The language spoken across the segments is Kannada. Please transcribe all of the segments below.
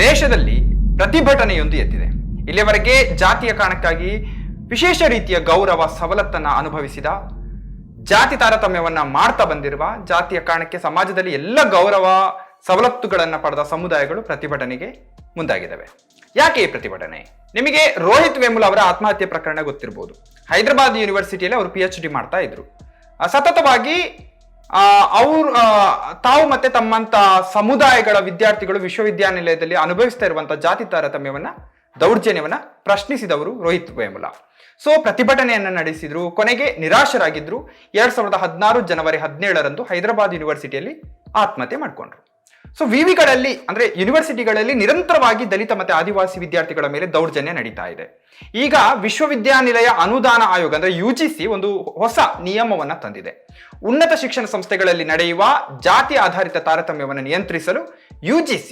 ದೇಶದಲ್ಲಿ ಪ್ರತಿಭಟನೆಯೊಂದು ಎದ್ದಿದೆ. ಇಲ್ಲಿಯವರೆಗೆ ಜಾತಿಯ ಕಾರಣಕ್ಕಾಗಿ ವಿಶೇಷ ರೀತಿಯ ಗೌರವ ಸವಲತ್ತನ್ನ ಅನುಭವಿಸಿದ, ಜಾತಿ ತಾರತಮ್ಯವನ್ನ ಮಾಡ್ತಾ ಬಂದಿರುವ, ಜಾತಿಯ ಕಾರಣಕ್ಕೆ ಸಮಾಜದಲ್ಲಿ ಎಲ್ಲ ಗೌರವ ಸವಲತ್ತುಗಳನ್ನ ಪಡೆದ ಸಮುದಾಯಗಳು ಪ್ರತಿಭಟನೆಗೆ ಮುಂದಾಗಿದ್ದಾವೆ. ಯಾಕೆ ಈ ಪ್ರತಿಭಟನೆ? ನಿಮಗೆ ರೋಹಿತ್ ವೇಮುಲ ಅವರ ಆತ್ಮಹತ್ಯೆ ಪ್ರಕರಣ ಗೊತ್ತಿರಬಹುದು. ಹೈದರಾಬಾದ್ ಯೂನಿವರ್ಸಿಟಿಯಲ್ಲಿ ಅವರು PhD ಮಾಡ್ತಾ ಇದ್ರು. ಸತತವಾಗಿ ತಾವು ಮತ್ತೆ ತಮ್ಮಂತ ಸಮುದಾಯಗಳ ವಿದ್ಯಾರ್ಥಿಗಳು ವಿಶ್ವವಿದ್ಯಾನಿಲಯದಲ್ಲಿ ಅನುಭವಿಸ್ತಾ ಇರುವಂತಹ ಜಾತಿ ತಾರತಮ್ಯವನ್ನ, ದೌರ್ಜನ್ಯವನ್ನ ಪ್ರಶ್ನಿಸಿದವರು ರೋಹಿತ್ ವೇಮುಲ. ಸೊ ಪ್ರತಿಭಟನೆಯನ್ನ ನಡೆಸಿದ್ರು, ಕೊನೆಗೆ ನಿರಾಶರಾಗಿದ್ರು. 2016 ಜನವರಿ 17ರಂದು ಹೈದರಾಬಾದ್ ಯೂನಿವರ್ಸಿಟಿಯಲ್ಲಿ ಆತ್ಮಹತ್ಯೆ ಮಾಡ್ಕೊಂಡ್ರು. ಸೊ ವಿವಿಗಳಲ್ಲಿ ಅಂದ್ರೆ ಯೂನಿವರ್ಸಿಟಿಗಳಲ್ಲಿ ನಿರಂತರವಾಗಿ ದಲಿತ ಮತ್ತೆ ಆದಿವಾಸಿ ವಿದ್ಯಾರ್ಥಿಗಳ ಮೇಲೆ ದೌರ್ಜನ್ಯ ನಡೀತಾ ಇದೆ. ಈಗ ವಿಶ್ವವಿದ್ಯಾನಿಲಯ ಅನುದಾನ ಆಯೋಗ ಅಂದ್ರೆ UGC ಒಂದು ಹೊಸ ನಿಯಮವನ್ನ ತಂದಿದೆ. ಉನ್ನತ ಶಿಕ್ಷಣ ಸಂಸ್ಥೆಗಳಲ್ಲಿ ನಡೆಯುವ ಜಾತಿ ಆಧಾರಿತ ತಾರತಮ್ಯವನ್ನು ನಿಯಂತ್ರಿಸಲು UGC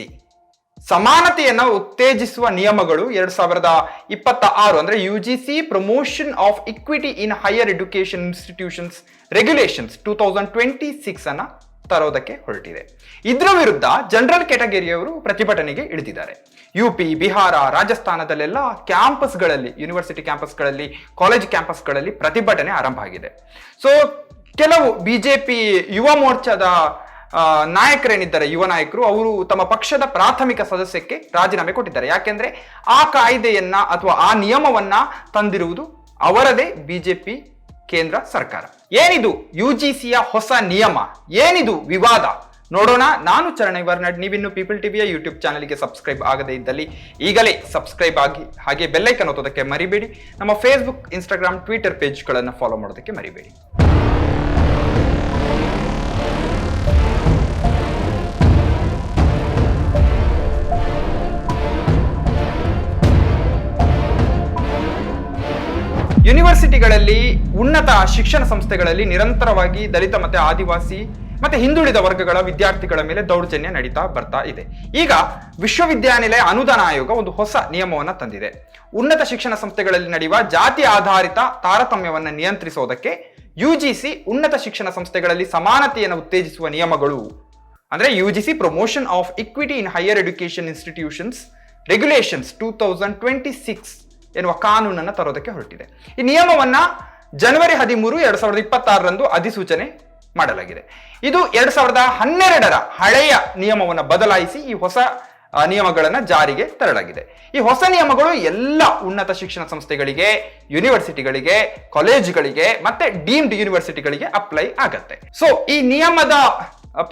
ಸಮಾನತೆಯನ್ನ ಉತ್ತೇಜಿಸುವ ನಿಯಮಗಳು 2026 ಅಂದ್ರೆ UGC promotion of equity in higher education institutions regulations 2026 ಅನ್ನ ತರೋದಕ್ಕೆ ಹೊರಟಿದೆ. ಇದರ ವಿರುದ್ಧ ಜನರಲ್ ಕ್ಯಾಟಗರಿಯವರು ಪ್ರತಿಭಟನೆಗೆ ಇಳಿದಿದ್ದಾರೆ. UP, ಬಿಹಾರ, ರಾಜಸ್ಥಾನದಲ್ಲೆಲ್ಲ ಕ್ಯಾಂಪಸ್ಗಳಲ್ಲಿ, ಯೂನಿವರ್ಸಿಟಿ ಕ್ಯಾಂಪಸ್ಗಳಲ್ಲಿ, ಕಾಲೇಜ್ ಕ್ಯಾಂಪಸ್ಗಳಲ್ಲಿ ಪ್ರತಿಭಟನೆ ಆರಂಭ ಆಗಿದೆ. ಸೊ ಕೆಲವು BJP ಯುವ ಮೋರ್ಚಾದ ನಾಯಕರೇನಿದ್ದಾರೆ, ಯುವ ನಾಯಕರು, ಅವರು ತಮ್ಮ ಪಕ್ಷದ ಪ್ರಾಥಮಿಕ ಸದಸ್ಯಕ್ಕೆ ರಾಜೀನಾಮೆ ಕೊಟ್ಟಿದ್ದಾರೆ. ಯಾಕೆಂದ್ರೆ ಆ ಕಾಯ್ದೆಯನ್ನ ಅಥವಾ ಆ ನಿಯಮವನ್ನ ತಂದಿರುವುದು ಅವರದೇ BJP ಕೇಂದ್ರ ಸರ್ಕಾರ. ಏನಿದು UGCಯ ಹೊಸ ನಿಯಮ? ಏನಿದು ವಿವಾದ? ನೋಡೋಣ. ನಾನು ಚರಣ ವರ್ನಾಡ್. ನೀವಿನ್ನು ಪೀಪಲ್ ಟಿವಿಯ ಯೂಟ್ಯೂಬ್ ಚಾನೆಲ್ಗೆ ಸಬ್ಸ್ಕ್ರೈಬ್ ಆಗದೇ ಇದ್ದಲ್ಲಿ ಈಗಲೇ ಸಬ್ಸ್ಕ್ರೈಬ್ ಆಗಿ, ಹಾಗೆ ಬೆಲ್ಲೈಕನ್ ಒತ್ತೋದಕ್ಕೆ ಮರಿಬೇಡಿ. ನಮ್ಮ ಫೇಸ್ಬುಕ್, ಇನ್ಸ್ಟಾಗ್ರಾಮ್, ಟ್ವಿಟರ್ ಪೇಜ್ಗಳನ್ನು ಫಾಲೋ ಮಾಡೋದಕ್ಕೆ ಮರಿಬೇಡಿ. ಯೂನಿವರ್ಸಿಟಿಗಳಲ್ಲಿ, ಉನ್ನತ ಶಿಕ್ಷಣ ಸಂಸ್ಥೆಗಳಲ್ಲಿ ನಿರಂತರವಾಗಿ ದಲಿತ ಮತ್ತೆ ಆದಿವಾಸಿ ಮತ್ತೆ ಹಿಂದುಳಿದ ವರ್ಗಗಳ ವಿದ್ಯಾರ್ಥಿಗಳ ಮೇಲೆ ದೌರ್ಜನ್ಯ ನಡೀತಾ ಬರ್ತಾ ಇದೆ. ಈಗ ವಿಶ್ವವಿದ್ಯಾನಿಲಯ ಅನುದಾನ ಆಯೋಗ ಒಂದು ಹೊಸ ನಿಯಮವನ್ನ ತಂದಿದೆ. ಉನ್ನತ ಶಿಕ್ಷಣ ಸಂಸ್ಥೆಗಳಲ್ಲಿ ನಡೆಯುವ ಜಾತಿ ಆಧಾರಿತ ತಾರತಮ್ಯವನ್ನ ನಿಯಂತ್ರಿಸೋದಕ್ಕೆ UGC ಉನ್ನತ ಶಿಕ್ಷಣ ಸಂಸ್ಥೆಗಳಲ್ಲಿ ಸಮಾನತೆಯನ್ನು ಉತ್ತೇಜಿಸುವ ನಿಯಮಗಳು ಅಂದ್ರೆ UGC promotion of equity in higher education institutions regulations 2026 ಎನ್ನುವ ಕಾನೂನನ್ನು ತರೋದಕ್ಕೆ ಹೊರಟಿದೆ. ಈ ನಿಯಮವನ್ನ ಜನವರಿ 13, 2026ರಂದು ಅಧಿಸೂಚನೆ ಮಾಡಲಾಗಿದೆ. ಇದು 2012ರ ಹಳೆಯ ನಿಯಮವನ್ನು ಬದಲಾಯಿಸಿ ಈ ಹೊಸ ನಿಯಮಗಳನ್ನ ಜಾರಿಗೆ ತರಲಾಗಿದೆ. ಈ ಹೊಸ ನಿಯಮಗಳು ಎಲ್ಲ ಉನ್ನತ ಶಿಕ್ಷಣ ಸಂಸ್ಥೆಗಳಿಗೆ, ಯೂನಿವರ್ಸಿಟಿಗಳಿಗೆ, ಕಾಲೇಜುಗಳಿಗೆ ಮತ್ತೆ ಡೀಮ್ಡ್ ಯೂನಿವರ್ಸಿಟಿಗಳಿಗೆ ಅಪ್ಲೈ ಆಗತ್ತೆ. ಸೊ ಈ ನಿಯಮದ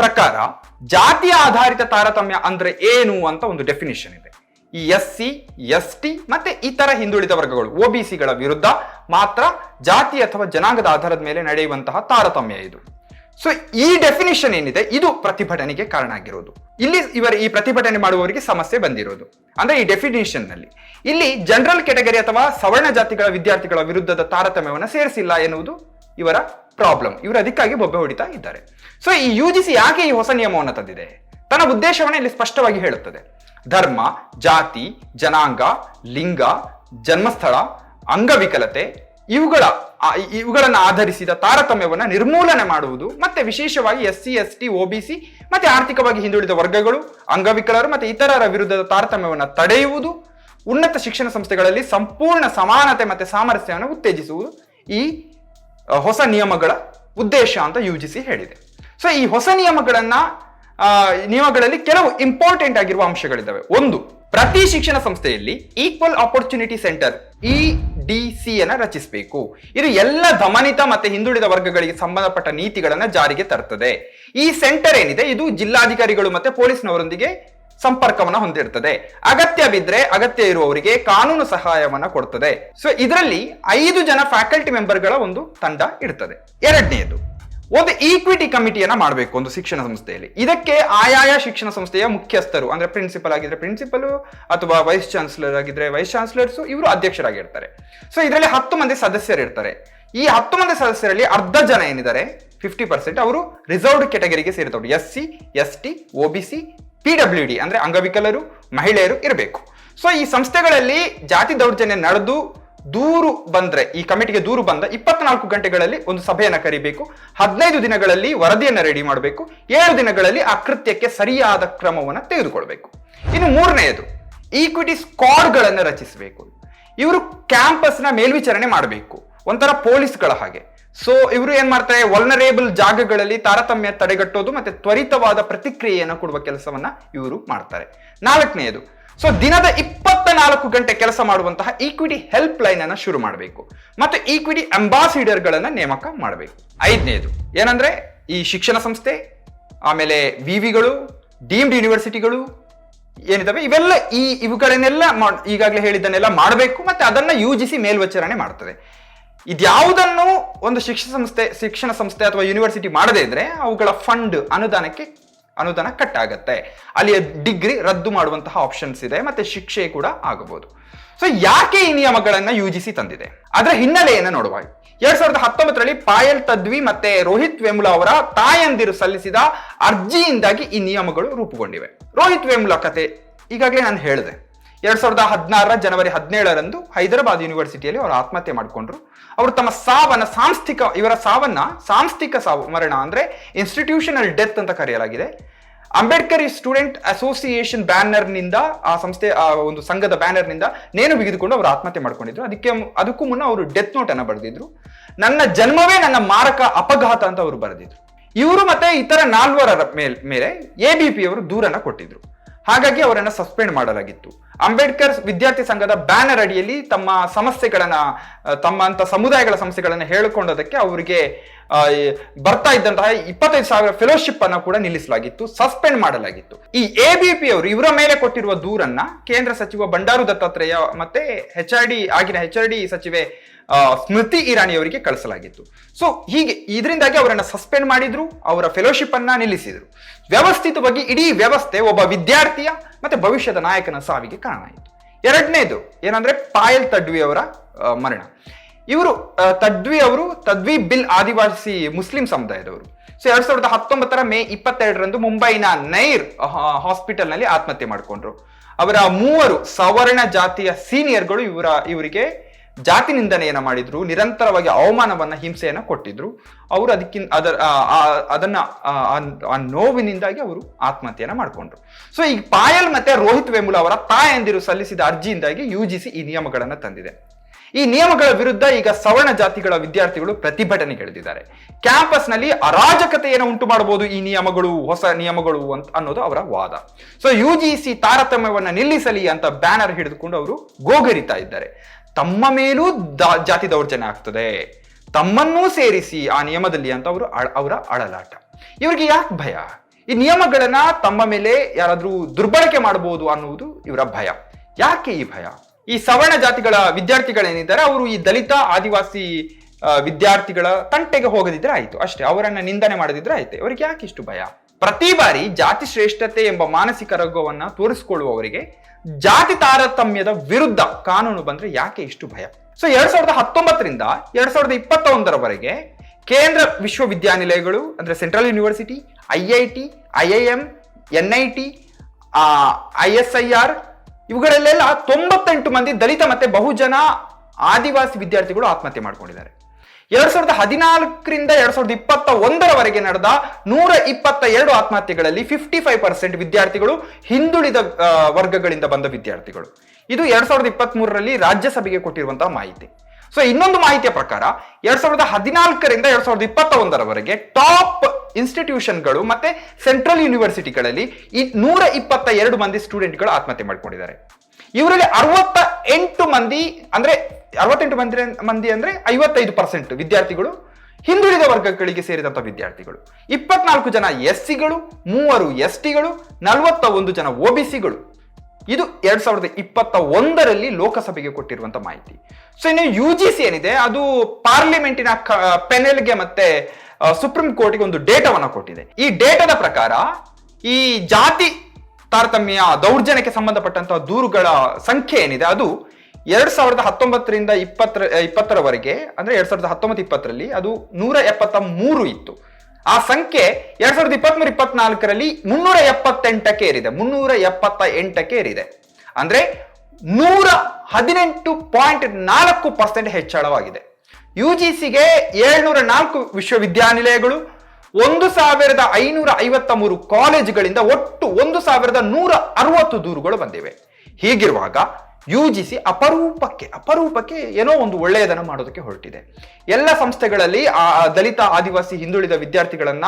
ಪ್ರಕಾರ ಜಾತಿಯ ಆಧಾರಿತ ತಾರತಮ್ಯ ಅಂದ್ರೆ ಏನು ಅಂತ ಒಂದು ಡೆಫಿನಿಷನ್ ಇದೆ. ಈ SC, ST ಮತ್ತೆ ಇತರ ಹಿಂದುಳಿದ ವರ್ಗಗಳು OBCಗಳ ವಿರುದ್ಧ ಮಾತ್ರ ಜಾತಿ ಅಥವಾ ಜನಾಂಗದ ಆಧಾರದ ಮೇಲೆ ನಡೆಯುವಂತಹ ತಾರತಮ್ಯ ಇದು. ಸೊ ಈ ಡೆಫಿನಿಷನ್ ಏನಿದೆ, ಇದು ಪ್ರತಿಭಟನೆಗೆ ಕಾರಣ ಆಗಿರೋದು. ಇಲ್ಲಿ ಈ ಪ್ರತಿಭಟನೆ ಮಾಡುವವರಿಗೆ ಸಮಸ್ಯೆ ಬಂದಿರೋದು ಅಂದ್ರೆ ಈ ಡೆಫಿನಿಷನ್ ನಲ್ಲಿ ಇಲ್ಲಿ ಜನರಲ್ ಕ್ಯಾಟಗರಿ ಅಥವಾ ಸವರ್ಣ ಜಾತಿಗಳ ವಿದ್ಯಾರ್ಥಿಗಳ ವಿರುದ್ಧದ ತಾರತಮ್ಯವನ್ನು ಸೇರಿಸಿಲ್ಲ ಎನ್ನುವುದು ಇವರ ಪ್ರಾಬ್ಲಮ್. ಇವರು ಅದಕ್ಕಾಗಿ ಬೊಬ್ಬೆ ಹೊಡಿತಾ ಇದ್ದಾರೆ. ಸೊ ಈ UGC ಯಾಕೆ ಈ ಹೊಸ ನಿಯಮವನ್ನು ತಂದಿದೆ? ತನ್ನ ಉದ್ದೇಶವನ್ನು ಇಲ್ಲಿ ಸ್ಪಷ್ಟವಾಗಿ ಹೇಳುತ್ತದೆ. ಧರ್ಮ, ಜಾತಿ, ಜನಾಂಗ, ಲಿಂಗ, ಜನ್ಮಸ್ಥಳ, ಅಂಗವಿಕಲತೆ ಇವುಗಳನ್ನು ಆಧರಿಸಿದ ತಾರತಮ್ಯವನ್ನು ನಿರ್ಮೂಲನೆ ಮಾಡುವುದು ಮತ್ತೆ ವಿಶೇಷವಾಗಿ SC, ST, OBC ಮತ್ತೆ ಆರ್ಥಿಕವಾಗಿ ಹಿಂದುಳಿದ ವರ್ಗಗಳು, ಅಂಗವಿಕಲರು ಮತ್ತೆ ಇತರರ ವಿರುದ್ಧದ ತಾರತಮ್ಯವನ್ನು ತಡೆಯುವುದು, ಉನ್ನತ ಶಿಕ್ಷಣ ಸಂಸ್ಥೆಗಳಲ್ಲಿ ಸಂಪೂರ್ಣ ಸಮಾನತೆ ಮತ್ತೆ ಸಾಮರಸ್ಯವನ್ನು ಉತ್ತೇಜಿಸುವುದು ಈ ಹೊಸ ನಿಯಮಗಳ ಉದ್ದೇಶ ಅಂತ UGC ಹೇಳಿದೆ. ಸೊ ಈ ಹೊಸ ನಿಯಮಗಳಲ್ಲಿ ಕೆಲವು ಇಂಪಾರ್ಟೆಂಟ್ ಆಗಿರುವ ಅಂಶಗಳಿದ್ದಾವೆ. ಒಂದು, ಪ್ರತಿ ಶಿಕ್ಷಣ ಸಂಸ್ಥೆಯಲ್ಲಿ ಈಕ್ವಲ್ ಆಪರ್ಚುನಿಟಿ ಸೆಂಟರ್ EDC ಅನ್ನ ರಚಿಸಬೇಕು. ಇದು ಎಲ್ಲ ದಮನಿತ ಮತ್ತೆ ಹಿಂದುಳಿದ ವರ್ಗಗಳಿಗೆ ಸಂಬಂಧಪಟ್ಟ ನೀತಿಗಳನ್ನ ಜಾರಿಗೆ ತರ್ತದೆ. ಈ ಸೆಂಟರ್ ಏನಿದೆ, ಇದು ಜಿಲ್ಲಾಧಿಕಾರಿಗಳು ಮತ್ತೆ ಪೊಲೀಸ್ನವರೊಂದಿಗೆ ಸಂಪರ್ಕವನ್ನ ಹೊಂದಿರ್ತದೆ. ಅಗತ್ಯ ಬಿದ್ರೆ ಅಗತ್ಯ ಇರುವವರಿಗೆ ಕಾನೂನು ಸಹಾಯವನ್ನ ಕೊಡ್ತದೆ. ಸೊ ಇದರಲ್ಲಿ 5 ಜನ ಫ್ಯಾಕಲ್ಟಿ ಮೆಂಬರ್ಗಳ ಒಂದು ತಂಡ ಇರ್ತದೆ. ಎರಡನೆಯದು, ಒಂದು ಈಕ್ವಿಟಿ ಕಮಿಟಿಯನ್ನ ಮಾಡಬೇಕು ಒಂದು ಶಿಕ್ಷಣ ಸಂಸ್ಥೆಯಲ್ಲಿ. ಇದಕ್ಕೆ ಆಯಾಯ ಶಿಕ್ಷಣ ಸಂಸ್ಥೆಯ ಮುಖ್ಯಸ್ಥರು ಅಂದ್ರೆ ಪ್ರಿನ್ಸಿಪಲ್ ಆಗಿದ್ರೆ ಪ್ರಿನ್ಸಿಪಲ್ ಅಥವಾ ವೈಸ್ ಚಾನ್ಸಲರ್ ಆಗಿದ್ರೆ ವೈಸ್ ಚಾನ್ಸಲರ್ಸ್, ಇವರು ಅಧ್ಯಕ್ಷರಾಗಿರ್ತಾರೆ. ಸೊ ಇದರಲ್ಲಿ 10 ಮಂದಿ ಸದಸ್ಯರು ಇರ್ತಾರೆ. ಈ 10 ಮಂದಿ ಸದಸ್ಯರಲ್ಲಿ ಅರ್ಧ ಜನ ಏನಿದ್ದಾರೆ 50% ಅವರು ರಿಸರ್ವ್ಡ್ ಕ್ಯಾಟಗರಿಗೆ ಸೇರಿದವರು. SC, ST, OBC, PWD ಅಂದ್ರೆ ಅಂಗವಿಕಲರು, ಮಹಿಳೆಯರು ಇರಬೇಕು. ಸೊ ಈ ಸಂಸ್ಥೆಗಳಲ್ಲಿ ಜಾತಿ ದೌರ್ಜನ್ಯ ನಡೆದು ದೂರು ಬಂದ್ರೆ, ಈ ಕಮಿಟಿಗೆ ದೂರು ಬಂದ 24 ಗಂಟೆಗಳಲ್ಲಿ ಒಂದು ಸಭೆಯನ್ನ ಕರಿಬೇಕು. 15 ದಿನಗಳಲ್ಲಿ ವರದಿಯನ್ನ ರೆಡಿ ಮಾಡಬೇಕು. 7 ದಿನಗಳಲ್ಲಿ ಆ ಕೃತ್ಯಕ್ಕೆ ಸರಿಯಾದ ಕ್ರಮವನ್ನು ತೆಗೆದುಕೊಳ್ಬೇಕು. ಇನ್ನು ಮೂರನೆಯದು ಈಕ್ವಿಟಿ ಸ್ಕ್ವಾಡ್ಗಳನ್ನು ರಚಿಸಬೇಕು. ಇವರು ಕ್ಯಾಂಪಸ್ನ ಮೇಲ್ವಿಚಾರಣೆ ಮಾಡಬೇಕು, ಒಂಥರ ಪೊಲೀಸ್ಗಳ ಹಾಗೆ. ಸೊ ಇವರು ಏನ್ ಮಾಡ್ತಾರೆ, ವಲ್ನರೇಬಲ್ ಜಾಗಗಳಲ್ಲಿ ತಾರತಮ್ಯ ತಡೆಗಟ್ಟೋದು ಮತ್ತೆ ತ್ವರಿತವಾದ ಪ್ರತಿಕ್ರಿಯೆಯನ್ನು ಕೊಡುವ ಕೆಲಸವನ್ನ ಇವರು ಮಾಡ್ತಾರೆ. ನಾಲ್ಕನೆಯದು, ಸೊ ದಿನದ 24 ಗಂಟೆ ಕೆಲಸ ಮಾಡುವಂತಹ ಈಕ್ವಿಟಿ ಹೆಲ್ಪ್ ಲೈನ್ ಅನ್ನ ಶುರು ಮಾಡಬೇಕು ಮತ್ತೆ ಈಕ್ವಿಟಿ ಅಂಬಾಸಿಡರ್ ಗಳನ್ನ ನೇಮಕ ಮಾಡಬೇಕು. ಐದನೇದು ಏನಂದ್ರೆ ಈ ಶಿಕ್ಷಣ ಸಂಸ್ಥೆ, ಆಮೇಲೆ ವಿವಿಗಳು, ಡೀಮ್ಡ್ ಯೂನಿವರ್ಸಿಟಿಗಳು ಏನಿದಾವೆ ಇವುಗಳನ್ನೆಲ್ಲ ಈಗಾಗಲೇ ಹೇಳಿದ್ದನ್ನೆಲ್ಲ ಮಾಡಬೇಕು ಮತ್ತೆ ಅದನ್ನ UGC ಮೇಲ್ವಿಚಾರಣೆ ಮಾಡ್ತದೆ. ಇದ್ಯಾವುದನ್ನು ಒಂದು ಶಿಕ್ಷಣ ಸಂಸ್ಥೆ ಅಥವಾ ಯೂನಿವರ್ಸಿಟಿ ಮಾಡದೇ ಇದ್ರೆ ಅವುಗಳ ಫಂಡ್ ಅನುದಾನ ಕಟ್ ಆಗತ್ತೆ, ಅಲ್ಲಿಯ ಡಿಗ್ರಿ ರದ್ದು ಮಾಡುವಂತಹ ಆಪ್ಷನ್ಸ್ ಇದೆ ಮತ್ತೆ ಶಿಕ್ಷೆ ಕೂಡ ಆಗಬಹುದು. ಸೊ ಯಾಕೆ ಈ ನಿಯಮಗಳನ್ನ UGC ತಂದಿದೆ, ಅದರ ಹಿನ್ನೆಲೆಯನ್ನು ನೋಡುವ. 2019ರಲ್ಲಿ ಪಾಯಲ್ ತದ್ವಿ ಮತ್ತೆ ರೋಹಿತ್ ವೇಮುಲಾ ಅವರ ತಾಯಂದಿರು ಸಲ್ಲಿಸಿದ ಅರ್ಜಿಯಿಂದಾಗಿ ಈ ನಿಯಮಗಳು ರೂಪುಗೊಂಡಿವೆ. ರೋಹಿತ್ ವೇಮುಲಾ ಕತೆ ಈಗಾಗಲೇ ನಾನು ಹೇಳಿದೆ. 2016 ಜನವರಿ 17ರಂದು ಹೈದರಾಬಾದ್ ಯೂನಿವರ್ಸಿಟಿಯಲ್ಲಿ ಅವರು ಆತ್ಮಹತ್ಯೆ ಮಾಡಿಕೊಂಡ್ರು. ಅವರು ತಮ್ಮ ಸಾಂಸ್ಥಿಕ ಸಾವು ಮರಣ ಅಂದ್ರೆ ಇನ್ಸ್ಟಿಟ್ಯೂಷನಲ್ ಡೆತ್ ಅಂತ ಕರೆಯಲಾಗಿದೆ. ಅಂಬೇಡ್ಕರ್ ಸ್ಟೂಡೆಂಟ್ ಅಸೋಸಿಯೇಷನ್ ಬ್ಯಾನರ್ನಿಂದ, ಆ ಒಂದು ಸಂಘದ ಬ್ಯಾನರ್ನಿಂದ ನೇಣು ಬಿಗಿದುಕೊಂಡು ಅವರು ಆತ್ಮಹತ್ಯೆ ಮಾಡ್ಕೊಂಡಿದ್ರು. ಅದಕ್ಕೂ ಮುನ್ನ ಅವರು ಡೆತ್ ನೋಟ್ ಅನ್ನ ಬರೆದಿದ್ರು. ನನ್ನ ಜನ್ಮವೇ ನನ್ನ ಮಾರಕ ಅಪಘಾತ ಅಂತ ಅವರು ಬರೆದಿದ್ರು. ಇವರು ಮತ್ತೆ ಇತರ 4 ಮೇಲೆ ABP ಅವರು ದೂರನ್ನ ಕೊಟ್ಟಿದ್ರು. ಹಾಗಾಗಿ ಅವರನ್ನ ಸಸ್ಪೆಂಡ್ ಮಾಡಲಾಗಿತ್ತು. ಅಂಬೇಡ್ಕರ್ ವಿದ್ಯಾರ್ಥಿ ಸಂಘದ ಬ್ಯಾನರ್ ಅಡಿಯಲ್ಲಿ ತಮ್ಮ ಸಮುದಾಯಗಳ ಸಮಸ್ಯೆಗಳನ್ನ ಹೇಳಿಕೊಂಡೋದಕ್ಕೆ ಅವರಿಗೆ ಬರ್ತಾ ಇದ್ದಂತಹ 25,000 ಫೆಲೋಶಿಪ್ ಅನ್ನ ಕೂಡ ನಿಲ್ಲಿಸಲಾಗಿತ್ತು, ಸಸ್ಪೆಂಡ್ ಮಾಡಲಾಗಿತ್ತು. ಈ ABP ಅವರು ಇವರ ಮೇಲೆ ಕೊಟ್ಟಿರುವ ದೂರನ್ನ ಕೇಂದ್ರ ಸಚಿವ ಬಂಡಾರು ದತ್ತಾತ್ರೇಯ ಮತ್ತೆ ಆಗಿನ HRD ಸಚಿವೆ ಸ್ಮೃತಿ ಇರಾನಿ ಅವರಿಗೆ ಕಳಿಸಲಾಗಿತ್ತು. ಸೊ ಹೀಗೆ ಇದರಿಂದಾಗಿ ಅವರನ್ನ ಸಸ್ಪೆಂಡ್ ಮಾಡಿದ್ರು, ಅವರ ಫೆಲೋಶಿಪ್ ಅನ್ನ ನಿಲ್ಲಿಸಿದ್ರು. ವ್ಯವಸ್ಥಿತವಾಗಿ ಇಡೀ ವ್ಯವಸ್ಥೆ ಒಬ್ಬ ವಿದ್ಯಾರ್ಥಿಯ ಮತ್ತೆ ಭವಿಷ್ಯದ ನಾಯಕನ ಸಾವಿಗೆ ಕಾರಣ ಆಯಿತು. ಎರಡನೇದು ಏನಂದ್ರೆ ಪಾಯಲ್ ತಡ್ವಿ ಅವರ ಮರಣ. ಇವರು ತದ್ವಿ ಬಿಲ್ ಆದಿವಾಸಿ ಮುಸ್ಲಿಂ ಸಮುದಾಯದವರು. ಸೊ 2019 ಮೇ 22ರಂದು ಮುಂಬೈನ ನೈರ್ ಹಾಸ್ಪಿಟಲ್ ನಲ್ಲಿ ಆತ್ಮಹತ್ಯೆ ಮಾಡಿಕೊಂಡ್ರು. ಅವರ 3 ಸವರ್ಣ ಜಾತಿಯ ಸೀನಿಯರ್ಗಳು ಇವರಿಗೆ ಜಾತಿ ನಿಂದನೆಯನ್ನ ಮಾಡಿದ್ರು, ನಿರಂತರವಾಗಿ ಅವಮಾನವನ್ನ ಹಿಂಸೆಯನ್ನ ಕೊಟ್ಟಿದ್ರು. ಅವರು ಆ ನೋವಿನಿಂದಾಗಿ ಅವರು ಆತ್ಮಹತ್ಯೆಯನ್ನ ಮಾಡ್ಕೊಂಡ್ರು. ಸೊ ಈ ಪಾಯಲ್ ಮತ್ತೆ ರೋಹಿತ್ ವೇಮುಲಾ ಅವರ ತಾಯಂದಿರು ಸಲ್ಲಿಸಿದ ಅರ್ಜಿಯಿಂದಾಗಿ UGC ಈ ನಿಯಮಗಳನ್ನ ತಂದಿದೆ. ಈ ನಿಯಮಗಳ ವಿರುದ್ಧ ಈಗ ಸವರ್ಣ ಜಾತಿಗಳ ವಿದ್ಯಾರ್ಥಿಗಳು ಪ್ರತಿಭಟನೆಗಿಳಿದಿದ್ದಾರೆ. ಕ್ಯಾಂಪಸ್ ನಲ್ಲಿ ಅರಾಜಕತೆಯನ್ನು ಉಂಟು ಮಾಡಬಹುದು ಈ ನಿಯಮಗಳು, ಹೊಸ ನಿಯಮಗಳು ಅನ್ನೋದು ಅವರ ವಾದ. ಸೊ UGC ತಾರತಮ್ಯವನ್ನ ನಿಲ್ಲಿಸಲಿ ಅಂತ ಬ್ಯಾನರ್ ಹಿಡಿದುಕೊಂಡು ಅವರು ಗೋಗರಿತಾ ಇದ್ದಾರೆ. ತಮ್ಮ ಮೇಲೂ ಜಾತಿ ದೌರ್ಜನ್ಯ ಆಗ್ತದೆ, ತಮ್ಮನ್ನೂ ಸೇರಿಸಿ ಆ ನಿಯಮದಲ್ಲಿ ಅಂತ ಅವರ ಅಳಲಾಟ. ಇವರಿಗೆ ಯಾಕೆ ಭಯ? ಈ ನಿಯಮಗಳನ್ನ ತಮ್ಮ ಮೇಲೆ ಯಾರಾದ್ರೂ ದುರ್ಬಳಕೆ ಮಾಡಬಹುದು ಅನ್ನುವುದು ಇವರ ಭಯ. ಯಾಕೆ ಈ ಭಯ? ಈ ಸವರ್ಣ ಜಾತಿಗಳ ವಿದ್ಯಾರ್ಥಿಗಳೇನಿದ್ದಾರೆ ಅವರು ಈ ದಲಿತ ಆದಿವಾಸಿ ವಿದ್ಯಾರ್ಥಿಗಳ ತಂಟೆಗೆ ಹೋಗದಿದ್ರೆ ಆಯ್ತು ಅಷ್ಟೇ, ಅವರನ್ನ ನಿಂದನೆ ಮಾಡದಿದ್ರೆ ಆಯ್ತು. ಅವರಿಗೆ ಯಾಕೆ ಇಷ್ಟು ಭಯ? ಪ್ರತಿ ಬಾರಿ ಜಾತಿ ಶ್ರೇಷ್ಠತೆ ಎಂಬ ಮಾನಸಿಕ ರೋಗವನ್ನ ತೋರಿಸಿಕೊಳ್ಳುವವರಿಗೆ ಜಾತಿ ತಾರತಮ್ಯದ ವಿರುದ್ಧ ಕಾನೂನು ಬಂದ್ರೆ ಯಾಕೆ ಇಷ್ಟು ಭಯ? ಸೊ 2019ರಿಂದ 2021ರವರೆಗೆ ಕೇಂದ್ರ ವಿಶ್ವವಿದ್ಯಾನಿಲಯಗಳು ಅಂದ್ರೆ central university, IIT, IIM, NIT, ISIR ಇವುಗಳಲ್ಲೆಲ್ಲ 98 ಮಂದಿ ದಲಿತ ಮತ್ತೆ ಬಹುಜನ ಆದಿವಾಸಿ ವಿದ್ಯಾರ್ಥಿಗಳು ಆತ್ಮಹತ್ಯೆ ಮಾಡ್ಕೊಂಡಿದ್ದಾರೆ. 2014ರಿಂದ 2021ರವರೆಗೆ ನಡೆದ 122 ಆತ್ಮಹತ್ಯೆಗಳಲ್ಲಿ 55% ವಿದ್ಯಾರ್ಥಿಗಳು ಹಿಂದುಳಿದ ವರ್ಗಗಳಿಂದ ಬಂದ ವಿದ್ಯಾರ್ಥಿಗಳು. ಇದು 2023ರಲ್ಲಿ ರಾಜ್ಯಸಭೆಗೆ ಕೊಟ್ಟಿರುವಂತಹ ಮಾಹಿತಿ. ಸೊ ಇನ್ನೊಂದು ಮಾಹಿತಿಯ ಪ್ರಕಾರ 2014ರಿಂದ 2021ರವರೆಗೆ ಟಾಪ್ ಇನ್ಸ್ಟಿಟ್ಯೂಷನ್ಗಳು ಮತ್ತೆ ಸೆಂಟ್ರಲ್ ಯೂನಿವರ್ಸಿಟಿಗಳಲ್ಲಿ 122 ಮಂದಿ ಸ್ಟೂಡೆಂಟ್ಗಳು ಆತ್ಮಹತ್ಯೆ ಮಾಡ್ಕೊಂಡಿದ್ದಾರೆ. ಇವರಲ್ಲಿ 68 ಮಂದಿ ಅಂದ್ರೆ 55% ವಿದ್ಯಾರ್ಥಿಗಳು ಹಿಂದುಳಿದ ವರ್ಗಗಳಿಗೆ ಸೇರಿದಂತ ವಿದ್ಯಾರ್ಥಿಗಳು, 24 ಜನ SCಗಳು, 3 STಗಳು, 41 ಜನ OBCಗಳು. ಇದು 2021ರಲ್ಲಿ ಲೋಕಸಭೆಗೆ ಕೊಟ್ಟಿರುವಂತ ಮಾಹಿತಿ. ಸೊ ಇನ್ನು UGC ಏನಿದೆ ಅದು ಪಾರ್ಲಿಮೆಂಟಿನ ಪೆನೆಲ್ಗೆ ಮತ್ತೆ ಸುಪ್ರೀಂ ಕೋರ್ಟ್ಗೆ ಒಂದು ಡೇಟಾವನ್ನ ಕೊಟ್ಟಿದೆ. ಈ ಡೇಟಾದ ಪ್ರಕಾರ ಈ ಜಾತಿ ತಾರತಮ್ಯ ದೌರ್ಜನ್ಯಕ್ಕೆ ಸಂಬಂಧಪಟ್ಟಂತಹ ದೂರುಗಳ ಸಂಖ್ಯೆ ಏನಿದೆ ಅದು 2019ರಿಂದ 2020ರವರೆಗೆ ಅಂದ್ರೆ 2019-20ರಲ್ಲಿ ಅದು 173 ಇತ್ತು. ಆ ಸಂಖ್ಯೆ 2023-24ರಲ್ಲಿ 378ಕ್ಕೆ ಏರಿದೆ. ಅಂದ್ರೆ 118.4% ಹೆಚ್ಚಳವಾಗಿದೆ. UGCಗೆ 704 ವಿಶ್ವವಿದ್ಯಾನಿಲಯಗಳು, 1553 ಕಾಲೇಜುಗಳಿಂದ ಒಟ್ಟು 1160 ದೂರುಗಳು ಬಂದಿವೆ. ಹೀಗಿರುವಾಗ UGC ಅಪರೂಪಕ್ಕೆ ಏನೋ ಒಂದು ಒಳ್ಳೆಯದನ್ನು ಮಾಡೋದಕ್ಕೆ ಹೊರಟಿದೆ. ಎಲ್ಲ ಸಂಸ್ಥೆಗಳಲ್ಲಿ ದಲಿತ, ಆದಿವಾಸಿ, ಹಿಂದುಳಿದ ವಿದ್ಯಾರ್ಥಿಗಳನ್ನ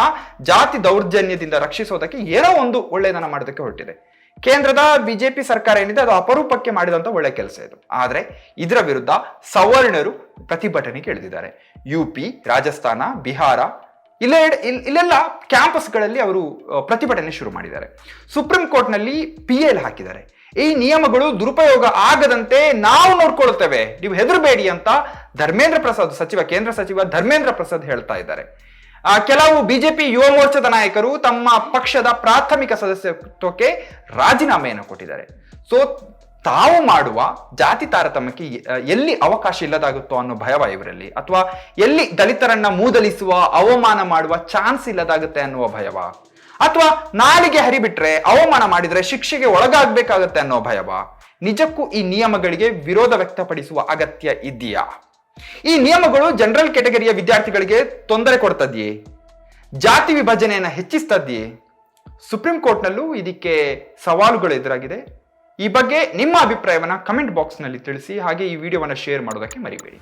ಜಾತಿ ದೌರ್ಜನ್ಯದಿಂದ ರಕ್ಷಿಸೋದಕ್ಕೆ ಏನೋ ಒಂದು ಒಳ್ಳೆಯದನ್ನ ಮಾಡೋದಕ್ಕೆ ಹೊರಟಿದೆ. ಕೇಂದ್ರದ ಬಿಜೆಪಿ ಸರ್ಕಾರ ಏನಿದೆ ಅದು ಅಪರೂಪಕ್ಕೆ ಮಾಡಿದಂತ ಒಳ್ಳೆ ಕೆಲಸ ಇದು. ಆದ್ರೆ ಇದರ ವಿರುದ್ಧ ಸವರ್ಣರು ಪ್ರತಿಭಟನೆಗೆ ಇಳಿದಿದ್ದಾರೆ. UP, ರಾಜಸ್ಥಾನ, ಬಿಹಾರ ಇಲ್ಲೆಲ್ಲ ಕ್ಯಾಂಪಸ್ಗಳಲ್ಲಿ ಅವರು ಪ್ರತಿಭಟನೆ ಶುರು ಮಾಡಿದ್ದಾರೆ. ಸುಪ್ರೀಂ ಕೋರ್ಟ್ನಲ್ಲಿ PL ಹಾಕಿದ್ದಾರೆ. ಈ ನಿಯಮಗಳು ದುರುಪಯೋಗ ಆಗದಂತೆ ನಾವು ನೋಡ್ಕೊಳ್ತೇವೆ, ನೀವು ಹೆದರಬೇಡಿ ಅಂತ ಕೇಂದ್ರ ಸಚಿವ ಧರ್ಮೇಂದ್ರ ಪ್ರಸಾದ್ ಹೇಳ್ತಾ ಇದ್ದಾರೆ. ಕೆಲವು ಬಿಜೆಪಿ ಯುವ ಮೋರ್ಚಾದ ನಾಯಕರು ತಮ್ಮ ಪಕ್ಷದ ಪ್ರಾಥಮಿಕ ಸದಸ್ಯತ್ವಕ್ಕೆ ರಾಜೀನಾಮೆಯನ್ನು ಕೊಟ್ಟಿದ್ದಾರೆ. ಸೊ ತಾವು ಮಾಡುವ ಜಾತಿ ತಾರತಮ್ಯಕ್ಕೆ ಎಲ್ಲಿ ಅವಕಾಶ ಇಲ್ಲದಾಗುತ್ತೋ ಅನ್ನೋ ಭಯವ ಇವರಲ್ಲಿ, ಅಥವಾ ಎಲ್ಲಿ ದಲಿತರನ್ನ ಮೂದಲಿಸುವ, ಅವಮಾನ ಮಾಡುವ ಚಾನ್ಸ್ ಇಲ್ಲದಾಗುತ್ತೆ ಅನ್ನುವ ಭಯವ, ಅಥವಾ ನಾಲಿಗೆ ಹರಿಬಿಟ್ರೆ ಅವಮಾನ ಮಾಡಿದ್ರೆ ಶಿಕ್ಷೆಗೆ ಒಳಗಾಗಬೇಕಾಗತ್ತೆ ಅನ್ನೋ ಭಯವ? ನಿಜಕ್ಕೂ ಈ ನಿಯಮಗಳಿಗೆ ವಿರೋಧ ವ್ಯಕ್ತಪಡಿಸುವ ಅಗತ್ಯ ಇದೆಯಾ? ಈ ನಿಯಮಗಳು ಜನರಲ್ ಕೆಟಗರಿಯ ವಿದ್ಯಾರ್ಥಿಗಳಿಗೆ ತೊಂದರೆ ಕೊಡ್ತದೆಯೇ? ಜಾತಿ ವಿಭಜನೆಯನ್ನ ಹೆಚ್ಚಿಸ್ತದೆಯೇ? ಸುಪ್ರೀಂ ಕೋರ್ಟ್ನಲ್ಲೂ ಇದಕ್ಕೆ ಸವಾಲುಗಳು ಎದುರಾಗಿದೆ. ಈ ಬಗ್ಗೆ ನಿಮ್ಮ ಅಭಿಪ್ರಾಯವನ್ನ ಕಮೆಂಟ್ ಬಾಕ್ಸ್ ನಲ್ಲಿ ತಿಳಿಸಿ. ಹಾಗೆ ಈ ವಿಡಿಯೋವನ್ನ ಶೇರ್ ಮಾಡೋದಕ್ಕೆ ಮರಿಬೇಡಿ.